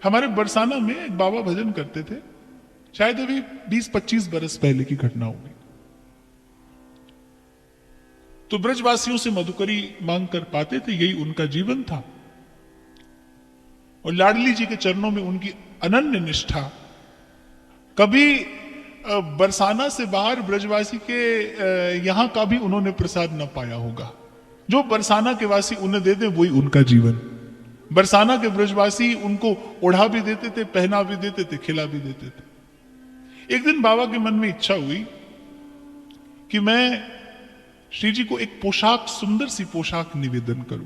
हमारे बरसाना में एक बाबा भजन करते थे, शायद अभी 20-25 बरस पहले की घटना होगी। तो ब्रजवासियों से मधुकरी मांग कर पाते थे, यही उनका जीवन था। और लाडली जी के चरणों में उनकी अनन्य निष्ठा। कभी बरसाना से बाहर ब्रजवासी के यहां का भी उन्होंने प्रसाद न पाया होगा। जो बरसाना के वासी उन्हें दे दे वही उनका जीवन। बरसाना के ब्रजवासी उनको ओढ़ा भी देते थे, पहना भी देते थे, खिला भी देते थे। एक दिन बाबा के मन में इच्छा हुई कि मैं श्री जी को एक पोशाक, सुंदर सी पोशाक निवेदन करूं।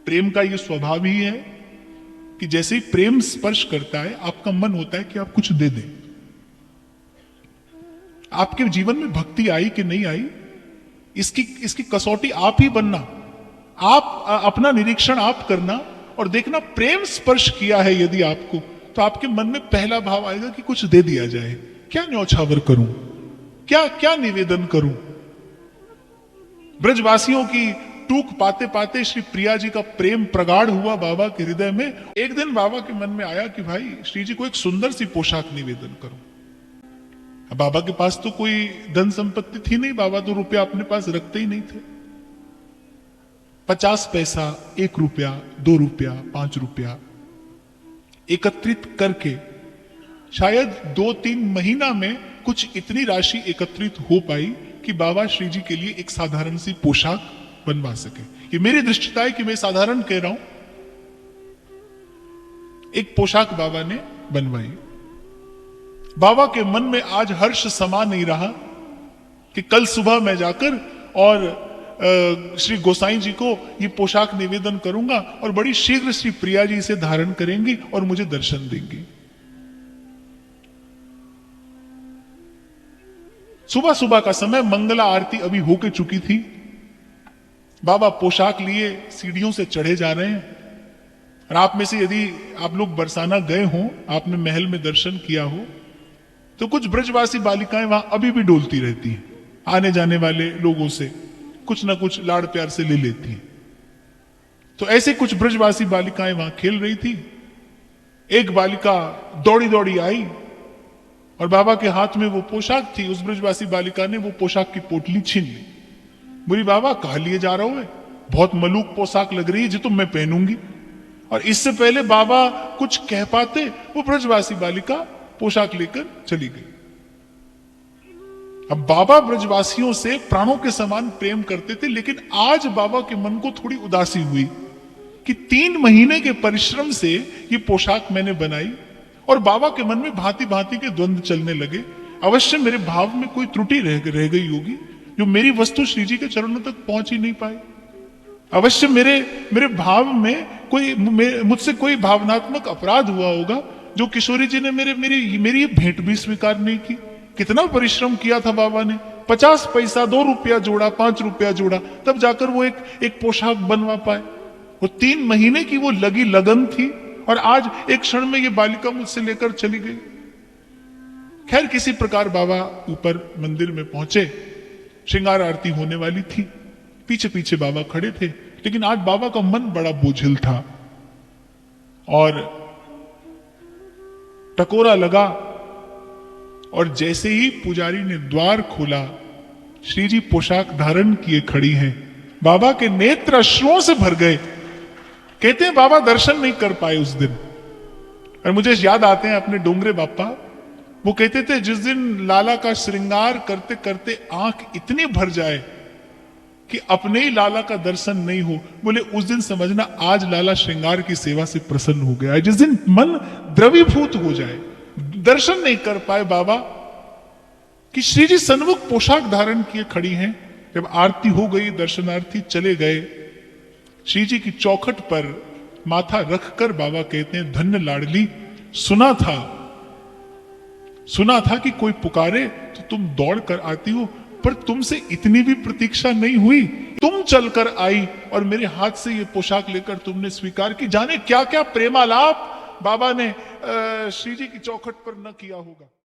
प्रेम का यह स्वभाव ही है कि जैसे ही प्रेम स्पर्श करता है, आपका मन होता है कि आप कुछ दे दें। आपके जीवन में भक्ति आई कि नहीं आई, इसकी कसौटी आप ही बनना। आप अपना निरीक्षण आप करना और देखना, प्रेम स्पर्श किया है यदि आपको, तो आपके मन में पहला भाव आएगा कि कुछ दे दिया जाए। क्या न्यौछावर करूं, क्या क्या निवेदन करूं। ब्रजवासियों की टूक पाते पाते श्री प्रिया जी का प्रेम प्रगाढ़ हुआ बाबा के हृदय में। एक दिन बाबा के मन में आया कि भाई श्री जी को एक सुंदर सी पोशाक निवेदन करूं। बाबा के पास तो कोई धन संपत्ति थी नहीं, बाबा तो रुपया अपने पास रखते ही नहीं थे। 50 पैसा, 1 रुपया, 2 रुपया, 5 रुपया एकत्रित करके शायद 2-3 महीना में कुछ इतनी राशि एकत्रित हो पाई कि बाबा श्री जी के लिए एक साधारण सी पोशाक बनवा सके। ये मेरी दृष्टिता है कि मैं साधारण कह रहा हूं। एक पोशाक बाबा ने बनवाई। बाबा के मन में आज हर्ष समा नहीं रहा कि कल सुबह मैं जाकर और श्री गोसाई जी को ये पोशाक निवेदन करूंगा और बड़ी शीघ्र श्री प्रिया जी इसे धारण करेंगी और मुझे दर्शन देंगी। सुबह सुबह का समय, मंगला आरती अभी होके चुकी थी। बाबा पोशाक लिए सीढ़ियों से चढ़े जा रहे हैं। और आप में से यदि आप लोग बरसाना गए हो, आपने महल में दर्शन किया हो, तो कुछ ब्रजवासी बालिकाएं वहां अभी भी डोलती रहती हैं। आने जाने वाले लोगों से कुछ ना कुछ लाड़ प्यार से ले लेती हैं। तो ऐसे कुछ ब्रजवासी बालिकाएं वहां खेल रही थी। एक बालिका दौड़ी दौड़ी आई और बाबा के हाथ में वो पोशाक थी। उस ब्रजवासी बालिका ने वो पोशाक की पोटली छीन ली। बोली, बाबा कहां लिए जा रहे हो? बहुत मलूक पोशाक लग रही है जी, तो मैं पहनूंगी। और इससे पहले बाबा कुछ कह पाते, वो ब्रजवासी बालिका पोशाक लेकर चली गई। अब बाबा ब्रजवासियों से प्राणों के समान प्रेम करते थे, लेकिन आज बाबा के मन को थोड़ी उदासी हुई कि 3 महीने के परिश्रम से ये पोशाक मैंने बनाई और बाबा के मन में भांति भांति के द्वंद्व चलने लगे। अवश्य मेरे भाव में कोई त्रुटि रह गई होगी, जो मेरी वस्तु श्री जी के चरणों तक पहुंच ही नहीं पाई। अवश्य मेरे भाव में मुझसे कोई भावनात्मक अपराध हुआ होगा, जो किशोरी जी ने मेरी भेंट भी स्वीकार नहीं की। कितना परिश्रम किया था बाबा ने, 50 पैसा, 2 रुपया जोड़ा, 5 रुपया जोड़ा, तब जाकर वो एक पोशाक बनवा पाए। वो 3 महीने की वो लगी लगन थी और आज एक क्षण में ये बालिका मुझसे लेकर चली गई। खैर, किसी प्रकार बाबा ऊपर मंदिर में पहुंचे। श्रृंगार आरती होने वाली थी, पीछे पीछे बाबा खड़े थे। लेकिन आज बाबा का मन बड़ा बोझिल था और टकोरा लगा। और जैसे ही पुजारी ने द्वार खोला, श्री जी पोशाक धारण किए खड़ी हैं। बाबा के नेत्र अश्रुओं से भर गए। कहते हैं बाबा दर्शन नहीं कर पाए उस दिन। और मुझे याद आते हैं अपने डोंगरे बापा, वो कहते थे जिस दिन लाला का श्रृंगार करते करते आंख इतनी भर जाए कि अपने ही लाला का दर्शन नहीं हो, बोले उस दिन समझना आज लाला श्रृंगार की सेवा से प्रसन्न हो गया है। जिस दिन मन द्रवीभूत हो जाए, दर्शन नहीं कर पाए बाबा कि श्री जी सन्मुख पोशाक धारण किए खड़ी हैं। जब आरती हो गई, दर्शनार्थी चले गए, श्री जी की चौखट पर माथा रखकर बाबा कहते हैं, धन्य लाडली, सुना था कि कोई पुकारे तो तुम दौड़ कर आती हो, पर तुमसे इतनी भी प्रतीक्षा नहीं हुई। तुम चलकर आई और मेरे हाथ से ये पोशाक लेकर तुमने स्वीकार की। जाने क्या क्या प्रेमालाप बाबा ने श्री जी की चौखट पर न किया होगा।